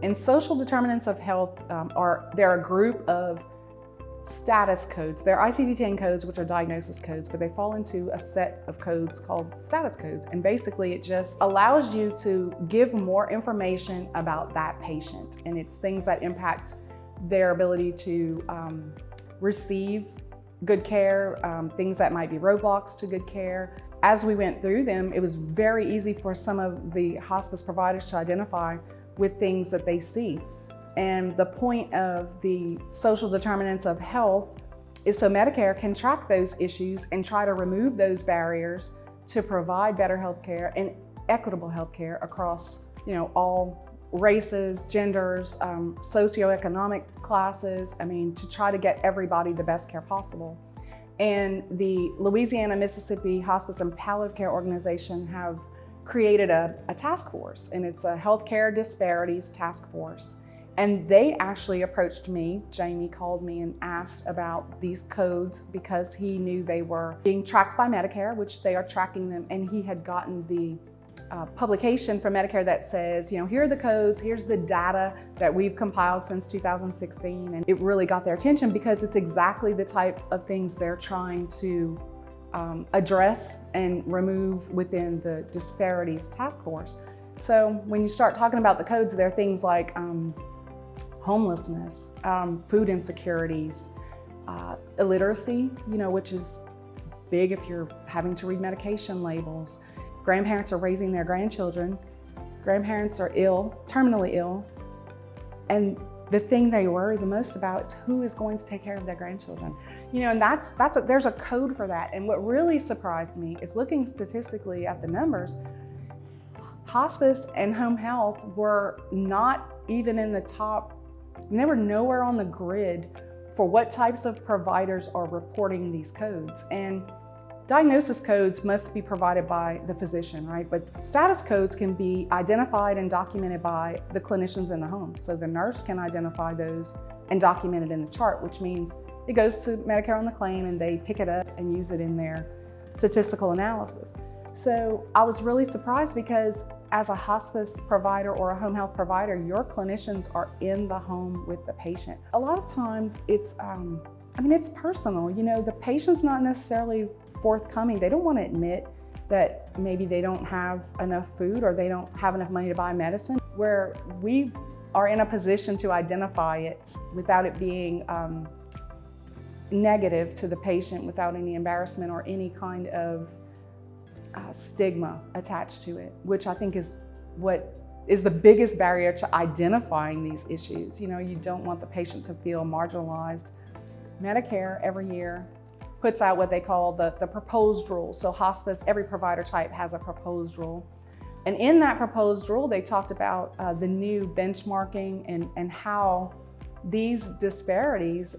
in social determinants of health, they're a group of status codes. They're ICD-10 codes, which are diagnosis codes, but they fall into a set of codes called status codes. And basically it just allows you to give more information about that patient. And it's things that impact their ability to receive good care, things that might be roadblocks to good care. As we went through them, it was very easy for some of the hospice providers to identify with things that they see. And the point of the social determinants of health is so Medicare can track those issues and try to remove those barriers to provide better healthcare and equitable healthcare across, all races, genders, socioeconomic classes. to try to get everybody the best care possible. And the Louisiana Mississippi Hospice and Palliative Care Organization have created a task force, and it's a healthcare disparities task force. And they actually approached me. Jamie called me and asked about these codes because he knew they were being tracked by Medicare, which they are tracking them. And he had gotten the publication from Medicare that says, here are the codes, here's the data that we've compiled since 2016. And it really got their attention because it's exactly the type of things they're trying to address and remove within the disparities task force. So when you start talking about the codes, there are things like homelessness, food insecurities, illiteracy, which is big if you're having to read medication labels. Grandparents are raising their grandchildren. Grandparents are ill, terminally ill, and the thing they worry the most about is who is going to take care of their grandchildren. And there's a code for that. And what really surprised me is looking statistically at the numbers, hospice and home health were not even in the top. They were nowhere on the grid for what types of providers are reporting these codes. And diagnosis codes must be provided by the physician, right? But status codes can be identified and documented by the clinicians in the home. So the nurse can identify those and document it in the chart, which means it goes to Medicare on the claim and they pick it up and use it in their statistical analysis. So I was really surprised because as a hospice provider or a home health provider, your clinicians are in the home with the patient. A lot of times it's personal. The patient's not necessarily forthcoming. They don't want to admit that maybe they don't have enough food or they don't have enough money to buy medicine, where we are in a position to identify it without it being negative to the patient, without any embarrassment or any kind of stigma attached to it, which I think is what is the biggest barrier to identifying these issues. You don't want the patient to feel marginalized. Medicare every year puts out what they call the proposed rule. So hospice, every provider type has a proposed rule. And in that proposed rule, they talked about the new benchmarking and how these disparities,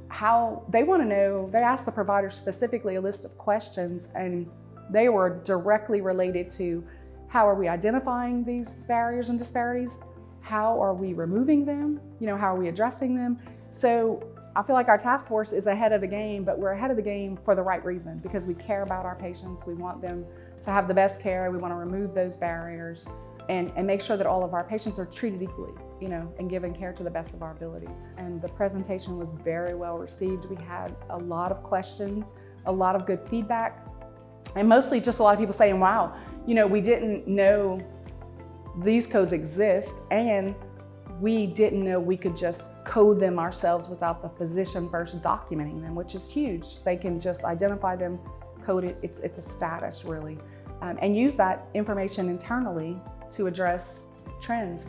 how they want to know, they asked the provider specifically a list of questions, and they were directly related to how are we identifying these barriers and disparities? How are we removing them? How are we addressing them? So I feel like our task force is ahead of the game, but we're ahead of the game for the right reason, because we care about our patients. We want them to have the best care. We want to remove those barriers and make sure that all of our patients are treated equally, and given care to the best of our ability. And the presentation was very well received. We had a lot of questions, a lot of good feedback, and mostly just a lot of people saying, wow, we didn't know these codes exist, and we didn't know we could just code them ourselves without the physician first documenting them, which is huge. They can just identify them, code it, it's a status really, and use that information internally to address trends.